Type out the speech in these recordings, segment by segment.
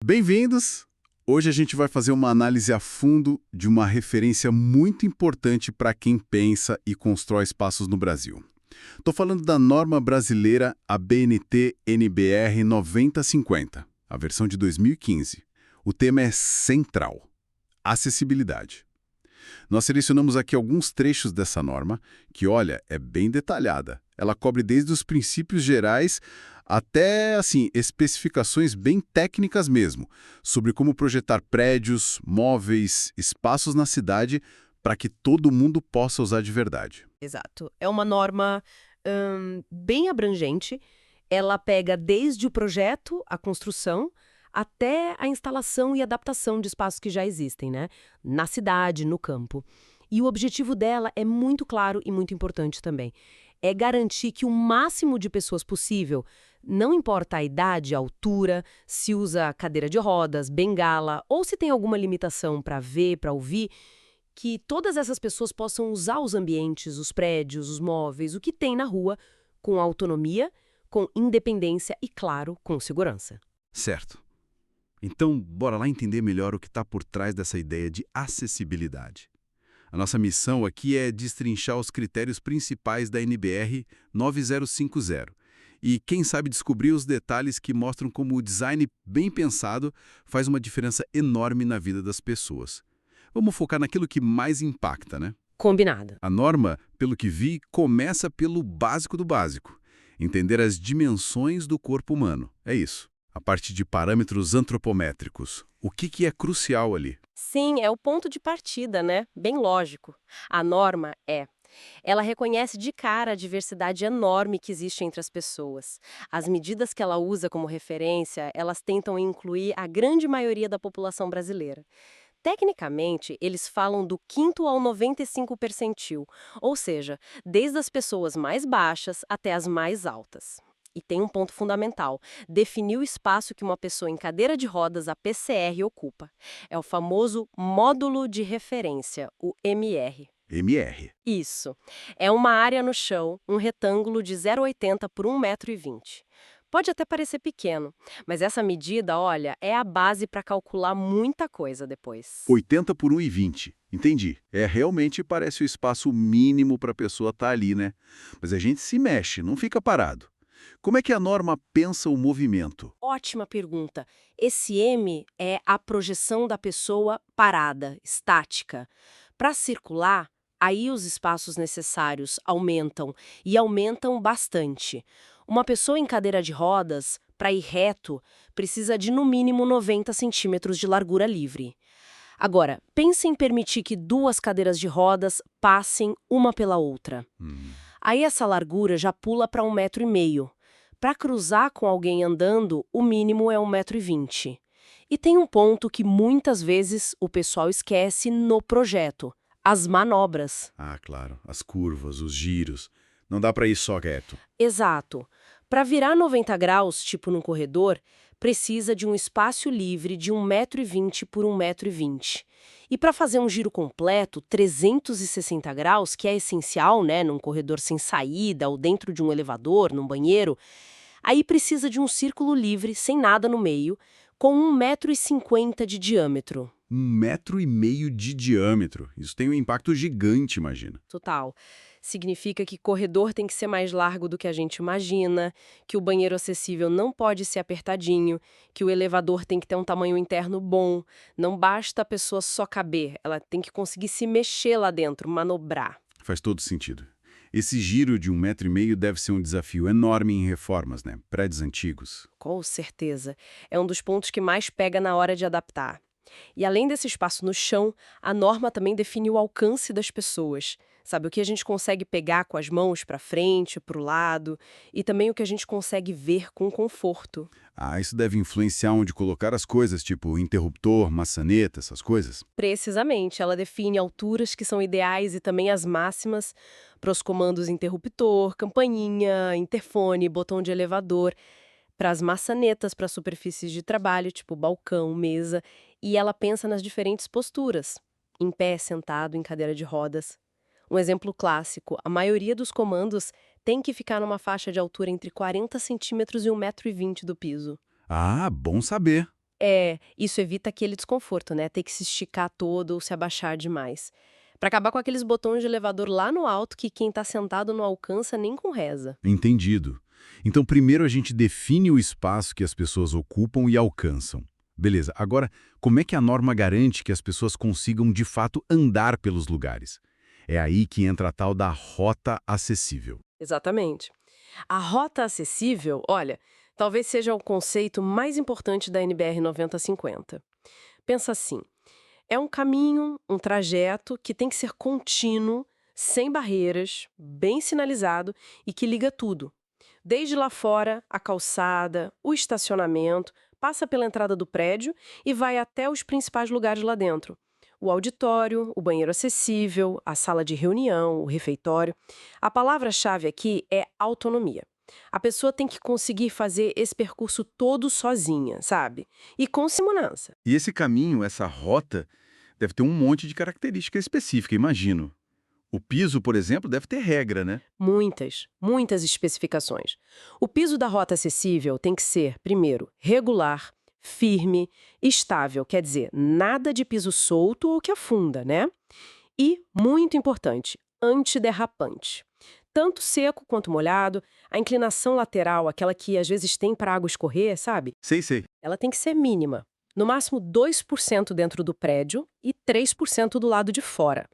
Bem-vindos! Hoje a gente vai fazer uma análise a fundo de uma referência muito importante para quem pensa e constrói espaços no Brasil. Estou falando da norma brasileira ABNT-NBR 9050, a versão de 2015. O tema é central: acessibilidade. Nós selecionamos aqui alguns trechos dessa norma que, olha, é bem detalhada. Ela cobre desde os princípios gerais até, assim, especificações bem técnicas mesmo, sobre como projetar prédios, móveis, espaços na cidade para que todo mundo possa usar de verdade. Exato. É uma norma bem abrangente. Ela pega desde o projeto, a construção, até a instalação e adaptação de espaços que já existem, né? Na cidade, no campo. E o objetivo dela é muito claro e muito importante também. É garantir que o máximo de pessoas possível, não importa a idade, a altura, se usa cadeira de rodas, bengala ou se tem alguma limitação para ver, para ouvir, que todas essas pessoas possam usar os ambientes, os prédios, os móveis, o que tem na rua, com autonomia, com independência e, claro, com segurança. Certo. Então, bora lá entender melhor o que está por trás dessa ideia de acessibilidade. A nossa missão aqui é destrinchar os critérios principais da NBR 9050 e, quem sabe, descobrir os detalhes que mostram como o design bem pensado faz uma diferença enorme na vida das pessoas. Vamos focar naquilo que mais impacta, né? Combinado. A norma, pelo que vi, começa pelo básico do básico: entender as dimensões do corpo humano. É isso. A parte de parâmetros antropométricos. O que é crucial ali? Sim, é o ponto de partida, né? Bem lógico. A norma ela reconhece de cara a diversidade enorme que existe entre as pessoas. As medidas que ela usa como referência, elas tentam incluir a grande maioria da população brasileira. Tecnicamente, eles falam do quinto ao 95 percentil, ou seja, desde as pessoas mais baixas até as mais altas. E tem um ponto fundamental: definir o espaço que uma pessoa em cadeira de rodas, a PCR, ocupa. É o famoso módulo de referência, o MR. MR. Isso. É uma área no chão, um retângulo de 0,80 por 1,20 m. Pode até parecer pequeno, mas essa medida, olha, é a base para calcular muita coisa depois. 80 por 1,20. Entendi. Realmente parece o espaço mínimo para a pessoa estar ali, né? Mas a gente se mexe, não fica parado. Como é que a norma pensa o movimento? Ótima pergunta. Esse M é a projeção da pessoa parada, estática. Para circular, aí os espaços necessários aumentam e aumentam bastante. Uma pessoa em cadeira de rodas, para ir reto, precisa de no mínimo 90 centímetros de largura livre. Agora, pense em permitir que duas cadeiras de rodas passem uma pela outra. Aí essa largura já pula para 1,5 m. Para cruzar com alguém andando, o mínimo é 1,20 m. E tem um ponto que muitas vezes o pessoal esquece no projeto: as manobras. Ah, claro. As curvas, os giros. Não dá para ir só reto. Exato. Para virar 90 graus, tipo num corredor, precisa de um espaço livre de 1,20 m por 1,20 m. E para fazer um giro completo, 360 graus, que é essencial, né, num corredor sem saída ou dentro de um elevador, num banheiro, aí precisa de um círculo livre, sem nada no meio, com 1,50 m de diâmetro. 1,5 m de diâmetro. Isso tem um impacto gigante, imagina. Total. Significa que corredor tem que ser mais largo do que a gente imagina, que o banheiro acessível não pode ser apertadinho, que o elevador tem que ter um tamanho interno bom. Não basta a pessoa só caber, ela tem que conseguir se mexer lá dentro, manobrar. Faz todo sentido. Esse giro de 1,5 m deve ser um desafio enorme em reformas, né? Prédios antigos. Com certeza. É um dos pontos que mais pega na hora de adaptar. E além desse espaço no chão, a norma também define o alcance das pessoas. Sabe, o que a gente consegue pegar com as mãos para frente, para o lado, e também o que a gente consegue ver com conforto. Ah, isso deve influenciar onde colocar as coisas, tipo interruptor, maçaneta, essas coisas. Precisamente, ela define alturas que são ideais e também as máximas para os comandos interruptor, campainha, interfone, botão de elevador, para as maçanetas para superfícies de trabalho, tipo balcão, mesa, e ela pensa nas diferentes posturas, em pé, sentado, em cadeira de rodas. Um exemplo clássico: a maioria dos comandos tem que ficar numa faixa de altura entre 40 centímetros e 1,20 m do piso. Ah, bom saber. Isso evita aquele desconforto, né? Ter que se esticar todo ou se abaixar demais. Para acabar com aqueles botões de elevador lá no alto que quem tá sentado não alcança nem com reza. Entendido. Então, primeiro a gente define o espaço que as pessoas ocupam e alcançam. Beleza, agora, como é que a norma garante que as pessoas consigam, de fato, andar pelos lugares? É aí que entra a tal da rota acessível. Exatamente. A rota acessível, olha, talvez seja o conceito mais importante da NBR 9050. Pensa assim, é um caminho, um trajeto que tem que ser contínuo, sem barreiras, bem sinalizado e que liga tudo. Desde lá fora, a calçada, o estacionamento, passa pela entrada do prédio e vai até os principais lugares lá dentro. O auditório, o banheiro acessível, a sala de reunião, o refeitório. A palavra-chave aqui é autonomia. A pessoa tem que conseguir fazer esse percurso todo sozinha, sabe? E com segurança. E esse caminho, essa rota, deve ter um monte de característica específica, imagino. O piso, por exemplo, deve ter regra, né? Muitas especificações. O piso da rota acessível tem que ser, primeiro, regular, firme, estável, quer dizer, nada de piso solto ou que afunda, né? E, muito importante, antiderrapante. Tanto seco quanto molhado, a inclinação lateral, aquela que às vezes tem para a água escorrer, sabe? Sei. Ela tem que ser mínima. No máximo 2% dentro do prédio e 3% do lado de fora.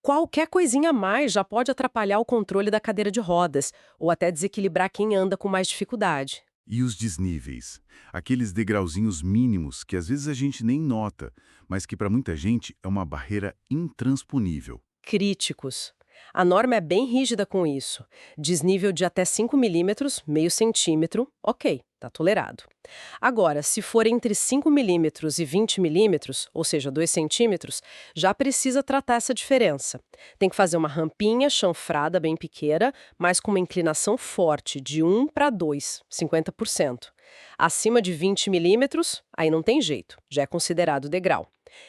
Qualquer coisinha a mais já pode atrapalhar o controle da cadeira de rodas, ou até desequilibrar quem anda com mais dificuldade. E os desníveis? Aqueles degrauzinhos mínimos que às vezes a gente nem nota, mas que para muita gente é uma barreira intransponível. Críticos. A norma é bem rígida com isso. Desnível de até 5 milímetros, meio centímetro, ok, tá tolerado. Agora, se for entre 5 milímetros e 20 milímetros, ou seja, 2 centímetros, já precisa tratar essa diferença. Tem que fazer uma rampinha chanfrada bem pequena, mas com uma inclinação forte, de 1 para 2, 50%. Acima de 20 milímetros, aí não tem jeito, já é considerado degrau.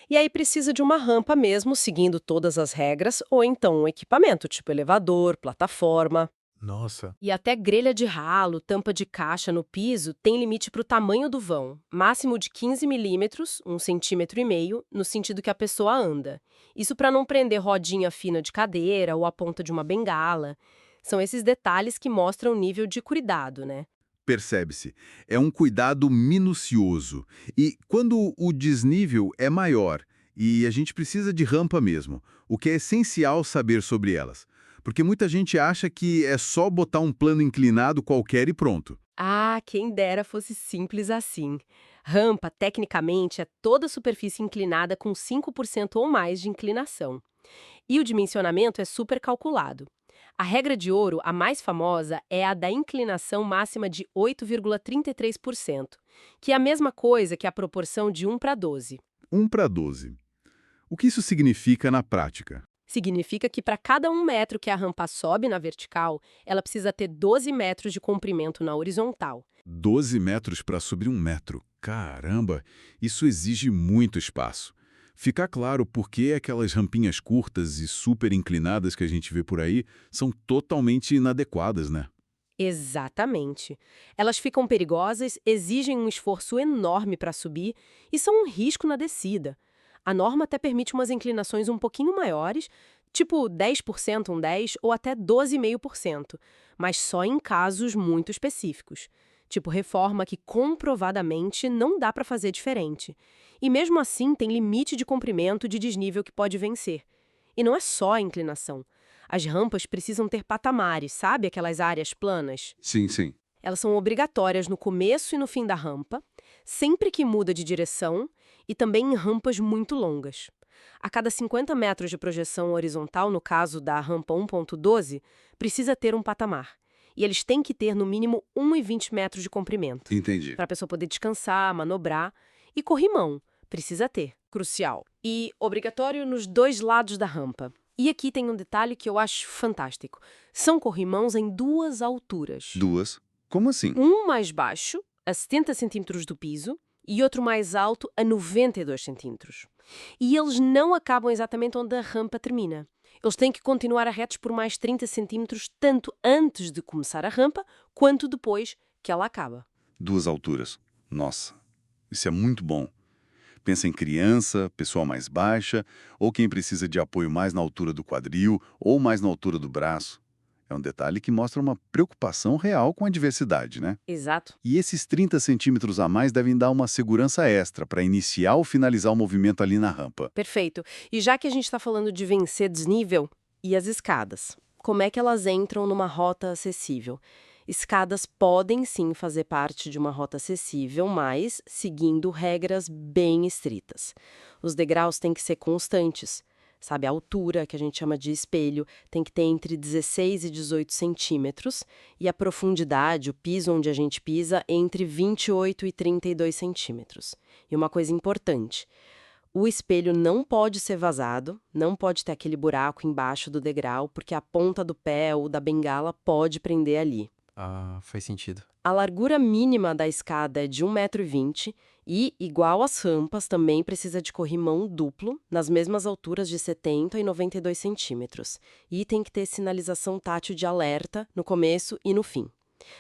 E aí precisa de uma rampa mesmo, seguindo todas as regras, ou então um equipamento, tipo elevador, plataforma. Nossa. E até grelha de ralo, tampa de caixa no piso tem limite para o tamanho do vão, máximo de 15 milímetros, 1,5 cm, no sentido que a pessoa anda. Isso para não prender rodinha fina de cadeira ou a ponta de uma bengala. São esses detalhes que mostram o nível de cuidado, né? Percebe-se. É um cuidado minucioso. E quando o desnível é maior e a gente precisa de rampa mesmo, o que é essencial saber sobre elas? Porque muita gente acha que é só botar um plano inclinado qualquer e pronto. Ah, quem dera fosse simples assim. Rampa, tecnicamente, é toda superfície inclinada com 5% ou mais de inclinação. E o dimensionamento é super calculado. A regra de ouro, a mais famosa, é a da inclinação máxima de 8,33%, que é a mesma coisa que a proporção de 1 para 12. 1 para 12. O que isso significa na prática? Significa que para cada 1 metro que a rampa sobe na vertical, ela precisa ter 12 metros de comprimento na horizontal. 12 metros para subir 1 metro. Caramba, isso exige muito espaço. Fica claro por que aquelas rampinhas curtas e super inclinadas que a gente vê por aí são totalmente inadequadas, né? Exatamente. Elas ficam perigosas, exigem um esforço enorme para subir e são um risco na descida. A norma até permite umas inclinações um pouquinho maiores, tipo 10%, um 10%, ou até 12,5%, mas só em casos muito específicos. Tipo reforma que comprovadamente não dá para fazer diferente. E mesmo assim tem limite de comprimento de desnível que pode vencer. E não é só a inclinação. As rampas precisam ter patamares, sabe aquelas áreas planas? Sim. Elas são obrigatórias no começo e no fim da rampa, sempre que muda de direção e também em rampas muito longas. A cada 50 metros de projeção horizontal, no caso da rampa 1.12, precisa ter um patamar. E eles têm que ter no mínimo 1,20 metros de comprimento, Entendi. para a pessoa poder descansar, manobrar. E corrimão, precisa ter, crucial. E obrigatório nos dois lados da rampa. E aqui tem um detalhe que eu acho fantástico. São corrimãos em duas alturas. Duas? Como assim? Um mais baixo, a 70 centímetros do piso, e outro mais alto, a 92 centímetros. E eles não acabam exatamente onde a rampa termina. Eles têm que continuar retos por mais 30 centímetros, tanto antes de começar a rampa, quanto depois que ela acaba. Duas alturas. Nossa. Isso é muito bom. Pensa em criança, pessoa mais baixa, ou quem precisa de apoio mais na altura do quadril ou mais na altura do braço. É um detalhe que mostra uma preocupação real com a diversidade, né? Exato. E esses 30 centímetros a mais devem dar uma segurança extra para iniciar ou finalizar o movimento ali na rampa. Perfeito. E já que a gente está falando de vencer desnível, e as escadas? Como é que elas entram numa rota acessível? Escadas podem sim fazer parte de uma rota acessível, mas seguindo regras bem estritas. Os degraus têm que ser constantes. Sabe, a altura, que a gente chama de espelho, tem que ter entre 16 e 18 centímetros, e a profundidade, o piso onde a gente pisa, entre 28 e 32 centímetros. E uma coisa importante: o espelho não pode ser vazado, não pode ter aquele buraco embaixo do degrau, porque a ponta do pé ou da bengala pode prender ali. Ah, faz sentido. A largura mínima da escada é de 1,20 m e, igual às rampas, também precisa de corrimão duplo, nas mesmas alturas de 70 e 92 centímetros. E tem que ter sinalização tátil de alerta no começo e no fim.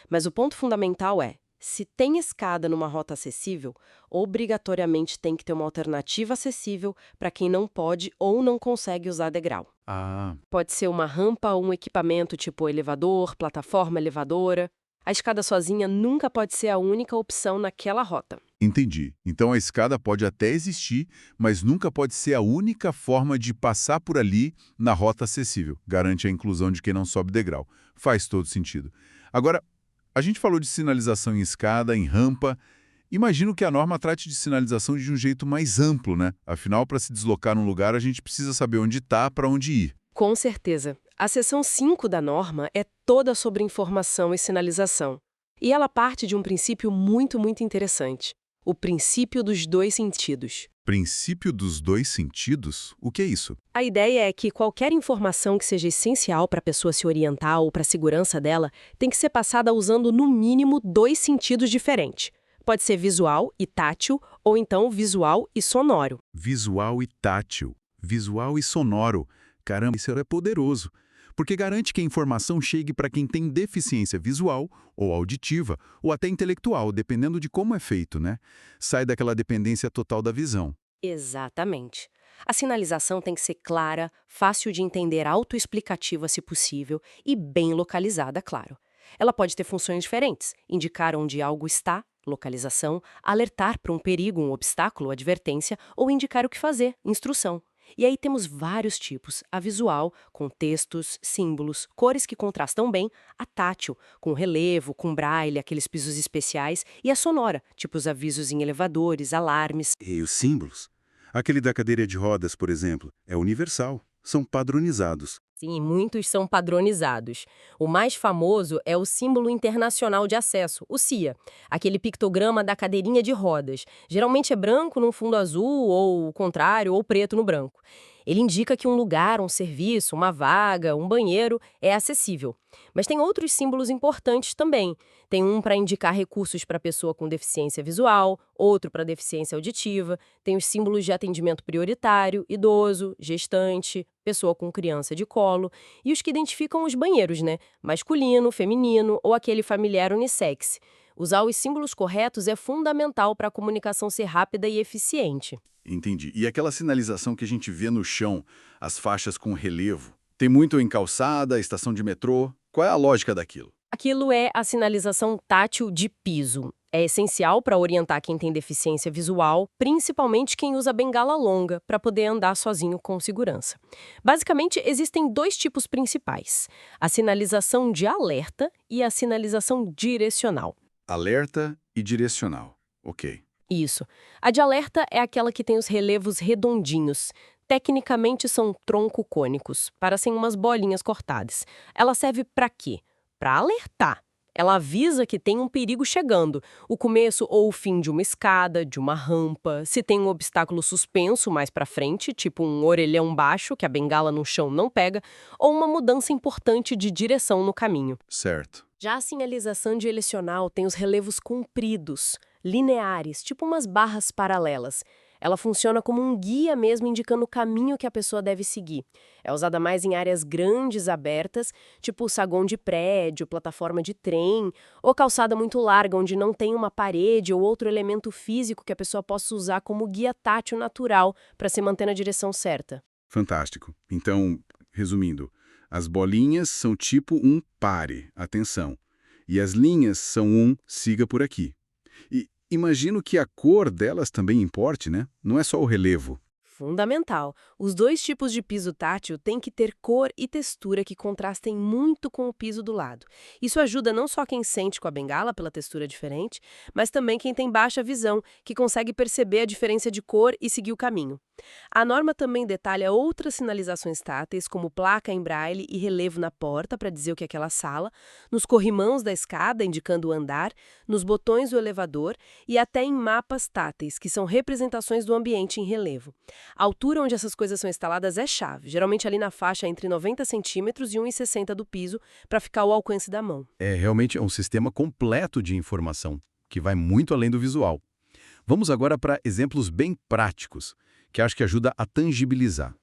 Mas o ponto fundamental é: se tem escada numa rota acessível, obrigatoriamente tem que ter uma alternativa acessível para quem não pode ou não consegue usar degrau. Ah, Pode ser uma rampa ou um equipamento tipo elevador, plataforma elevadora. A escada sozinha nunca pode ser a única opção naquela rota. Entendi. Então a escada pode até existir, mas nunca pode ser a única forma de passar por ali na rota acessível. Garante a inclusão de quem não sobe degrau. Faz todo sentido. Agora, a gente falou de sinalização em escada, em rampa. Imagino que a norma trate de sinalização de um jeito mais amplo, né? Afinal, para se deslocar num lugar, a gente precisa saber onde está, para onde ir. Com certeza. A seção 5 da norma é toda sobre informação e sinalização. E ela parte de um princípio muito interessante: o princípio dos dois sentidos. Princípio dos dois sentidos? O que é isso? A ideia é que qualquer informação que seja essencial para a pessoa se orientar ou para a segurança dela tem que ser passada usando no mínimo dois sentidos diferentes. Pode ser visual e tátil, ou então visual e sonoro. Visual e tátil. Visual e sonoro. Caramba, isso é poderoso. Porque garante que a informação chegue para quem tem deficiência visual ou auditiva, ou até intelectual, dependendo de como é feito, né? Sai daquela dependência total da visão. Exatamente. A sinalização tem que ser clara, fácil de entender, autoexplicativa se possível e bem localizada, claro. Ela pode ter funções diferentes: indicar onde algo está, localização; alertar para um perigo, um obstáculo, advertência; ou indicar o que fazer, instrução. E aí temos vários tipos: a visual, com textos, símbolos, cores que contrastam bem; a tátil, com relevo, com braille, aqueles pisos especiais; e a sonora, tipo os avisos em elevadores, alarmes. E os símbolos? Aquele da cadeira de rodas, por exemplo, é universal. São padronizados. Sim, muitos são padronizados. O mais famoso é o Símbolo Internacional de Acesso, o CIA, aquele pictograma da cadeirinha de rodas. Geralmente é branco num fundo azul, ou o contrário, ou preto no branco. Ele indica que um lugar, um serviço, uma vaga, um banheiro é acessível. Mas tem outros símbolos importantes também. Tem um para indicar recursos para pessoa com deficiência visual, outro para deficiência auditiva, tem os símbolos de atendimento prioritário, idoso, gestante, pessoa com criança de colo, e os que identificam os banheiros, né? Masculino, feminino ou aquele familiar unissex. Usar os símbolos corretos é fundamental para a comunicação ser rápida e eficiente. Entendi. E aquela sinalização que a gente vê no chão, as faixas com relevo, tem muito em calçada, estação de metrô? Qual é a lógica daquilo? Aquilo é a sinalização tátil de piso. É essencial para orientar quem tem deficiência visual, principalmente quem usa bengala longa, para poder andar sozinho com segurança. Basicamente, existem dois tipos principais: a sinalização de alerta e a sinalização direcional. Alerta e direcional. Ok. Isso. A de alerta é aquela que tem os relevos redondinhos. Tecnicamente são tronco-cônicos, parecem umas bolinhas cortadas. Ela serve para quê? Para alertar. Ela avisa que tem um perigo chegando, o começo ou o fim de uma escada, de uma rampa, se tem um obstáculo suspenso mais para frente, tipo um orelhão baixo que a bengala no chão não pega, ou uma mudança importante de direção no caminho. Certo. Já a sinalização direcional tem os relevos compridos, lineares, tipo umas barras paralelas. Ela funciona como um guia mesmo, indicando o caminho que a pessoa deve seguir. É usada mais em áreas grandes, abertas, tipo saguão de prédio, plataforma de trem, ou calçada muito larga, onde não tem uma parede ou outro elemento físico que a pessoa possa usar como guia tátil natural para se manter na direção certa. Fantástico. Então, resumindo, as bolinhas são tipo um pare, atenção, e as linhas são um siga por aqui. E imagino que a cor delas também importe, né? Não é só o relevo. Fundamental. Os dois tipos de piso tátil têm que ter cor e textura que contrastem muito com o piso do lado. Isso ajuda não só quem sente com a bengala pela textura diferente, mas também quem tem baixa visão, que consegue perceber a diferença de cor e seguir o caminho. A norma também detalha outras sinalizações táteis, como placa em braille e relevo na porta para dizer o que é aquela sala, nos corrimãos da escada, indicando o andar, nos botões do elevador e até em mapas táteis, que são representações do ambiente em relevo. A altura onde essas coisas são instaladas é chave, geralmente ali na faixa entre 90 centímetros e 1,60 do piso, para ficar ao alcance da mão. Realmente é um sistema completo de informação, que vai muito além do visual. Vamos agora para exemplos bem práticos, que acho que ajuda a tangibilizar.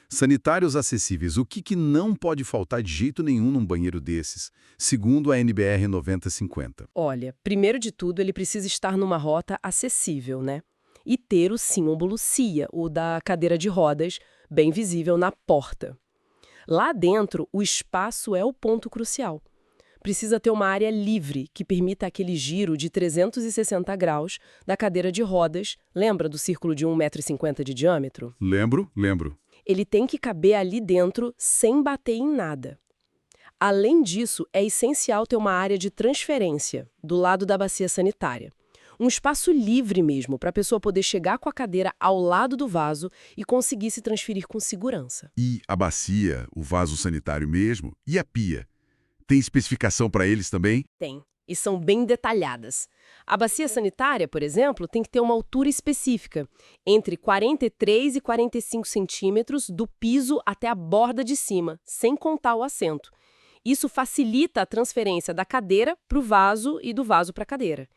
Sanitários acessíveis, o que não pode faltar de jeito nenhum num banheiro desses, segundo a NBR 9050? Olha, primeiro de tudo, ele precisa estar numa rota acessível, né? E ter o símbolo CIA, o da cadeira de rodas, bem visível na porta. Lá dentro, o espaço é o ponto crucial. Precisa ter uma área livre que permita aquele giro de 360 graus da cadeira de rodas. Lembra do círculo de 1,50 m de diâmetro? Lembro. Ele tem que caber ali dentro sem bater em nada. Além disso, é essencial ter uma área de transferência do lado da bacia sanitária. Um espaço livre mesmo, para a pessoa poder chegar com a cadeira ao lado do vaso e conseguir se transferir com segurança. E a bacia, o vaso sanitário mesmo, e a pia? Tem especificação para eles também? Tem, e são bem detalhadas. A bacia sanitária, por exemplo, tem que ter uma altura específica, entre 43 e 45 centímetros do piso até a borda de cima, sem contar o assento. Isso facilita a transferência da cadeira para o vaso e do vaso para a cadeira.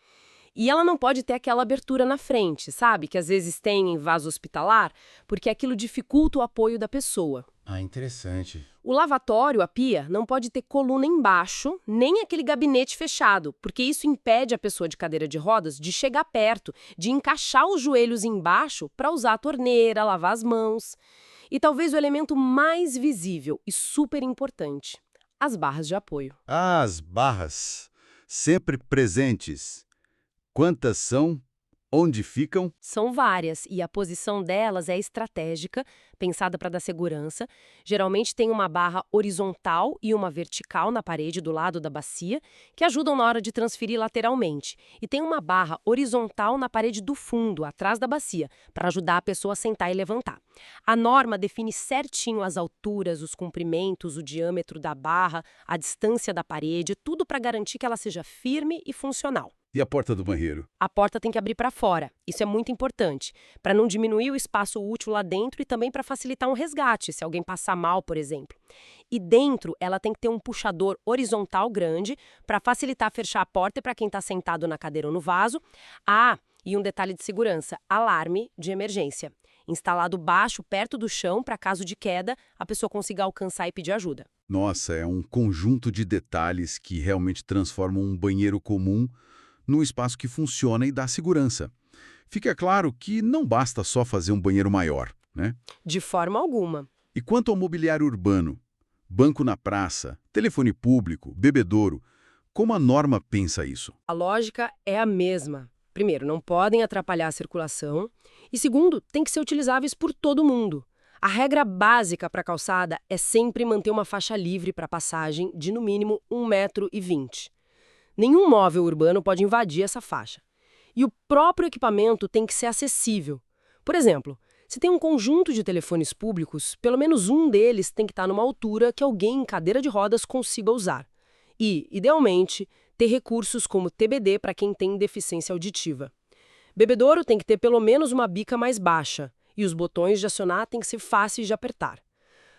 E ela não pode ter aquela abertura na frente, sabe? Que às vezes tem em vaso hospitalar, porque aquilo dificulta o apoio da pessoa. Ah, interessante. O lavatório, a pia, não pode ter coluna embaixo, nem aquele gabinete fechado, porque isso impede a pessoa de cadeira de rodas de chegar perto, de encaixar os joelhos embaixo para usar a torneira, lavar as mãos. E talvez o elemento mais visível e super importante, as barras de apoio. As barras, sempre presentes. Quantas são? Onde ficam? São várias e a posição delas é estratégica, pensada para dar segurança. Geralmente tem uma barra horizontal e uma vertical na parede do lado da bacia, que ajudam na hora de transferir lateralmente. E tem uma barra horizontal na parede do fundo, atrás da bacia, para ajudar a pessoa a sentar e levantar. A norma define certinho as alturas, os comprimentos, o diâmetro da barra, a distância da parede, tudo para garantir que ela seja firme e funcional. E a porta do banheiro? A porta tem que abrir para fora. Isso é muito importante, para não diminuir o espaço útil lá dentro e também para facilitar um resgate, se alguém passar mal, por exemplo. E dentro, ela tem que ter um puxador horizontal grande para facilitar fechar a porta para quem está sentado na cadeira ou no vaso. Ah, e um detalhe de segurança, alarme de emergência. Instalado baixo, perto do chão, para caso de queda, a pessoa consiga alcançar e pedir ajuda. Nossa, é um conjunto de detalhes que realmente transformam um banheiro comum num espaço que funciona e dá segurança. Fica claro que não basta só fazer um banheiro maior, né? De forma alguma. E quanto ao mobiliário urbano? Banco na praça, telefone público, bebedouro. Como a norma pensa isso? A lógica é a mesma. Primeiro, não podem atrapalhar a circulação. E segundo, tem que ser utilizáveis por todo mundo. A regra básica para a calçada é sempre manter uma faixa livre para passagem de, no mínimo, 1,20 m. Nenhum móvel urbano pode invadir essa faixa. E o próprio equipamento tem que ser acessível. Por exemplo, se tem um conjunto de telefones públicos, pelo menos um deles tem que estar numa altura que alguém em cadeira de rodas consiga usar. E, idealmente, ter recursos como TBD para quem tem deficiência auditiva. Bebedouro tem que ter pelo menos uma bica mais baixa, e os botões de acionar têm que ser fáceis de apertar.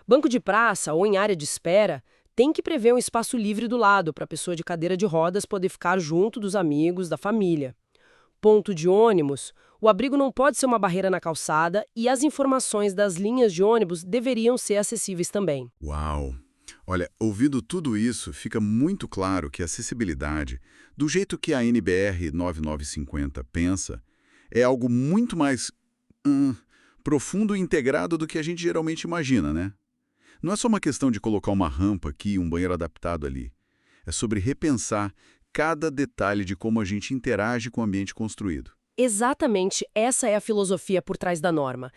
Banco de praça ou em área de espera tem que prever um espaço livre do lado para a pessoa de cadeira de rodas poder ficar junto dos amigos, da família. Ponto de ônibus, O abrigo não pode ser uma barreira na calçada e as informações das linhas de ônibus deveriam ser acessíveis também. Uau! Olha, ouvindo tudo isso, fica muito claro que a acessibilidade, do jeito que a NBR 9950 pensa, é algo muito mais profundo e integrado do que a gente geralmente imagina, né? Não é só uma questão de colocar uma rampa aqui e um banheiro adaptado ali. É sobre repensar cada detalhe de como a gente interage com o ambiente construído. Exatamente, essa é a filosofia por trás da norma.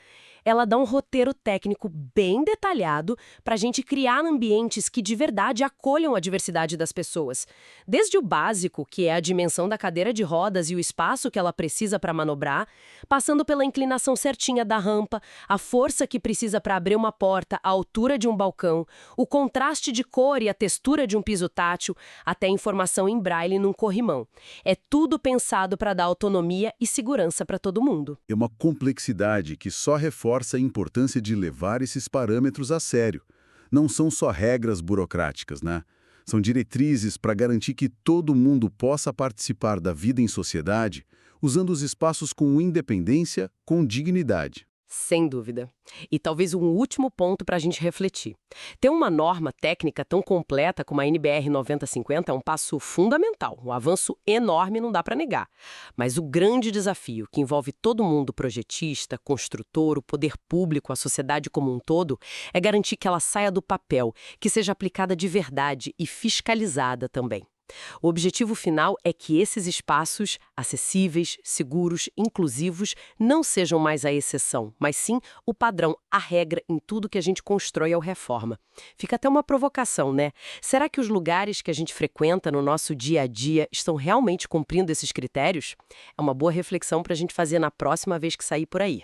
Ela dá um roteiro técnico bem detalhado para a gente criar ambientes que de verdade acolham a diversidade das pessoas. Desde o básico, que é a dimensão da cadeira de rodas e o espaço que ela precisa para manobrar, passando pela inclinação certinha da rampa, a força que precisa para abrir uma porta, a altura de um balcão, o contraste de cor e a textura de um piso tátil, até informação em braille num corrimão. É tudo pensado para dar autonomia e segurança para todo mundo. É uma complexidade que só reforça a importância de levar esses parâmetros a sério. Não são só regras burocráticas, né? São diretrizes para garantir que todo mundo possa participar da vida em sociedade, usando os espaços com independência, com dignidade. Sem dúvida. E talvez um último ponto para a gente refletir. Ter uma norma técnica tão completa como a NBR 9050 é um passo fundamental, um avanço enorme, não dá para negar. Mas o grande desafio, que envolve todo mundo, projetista, construtor, o poder público, a sociedade como um todo, é garantir que ela saia do papel, que seja aplicada de verdade e fiscalizada também. O objetivo final é que esses espaços, acessíveis, seguros, inclusivos, não sejam mais a exceção, mas sim o padrão, a regra em tudo que a gente constrói ou reforma. Fica até uma provocação, né? Será que os lugares que a gente frequenta no nosso dia a dia estão realmente cumprindo esses critérios? É uma boa reflexão para a gente fazer na próxima vez que sair por aí.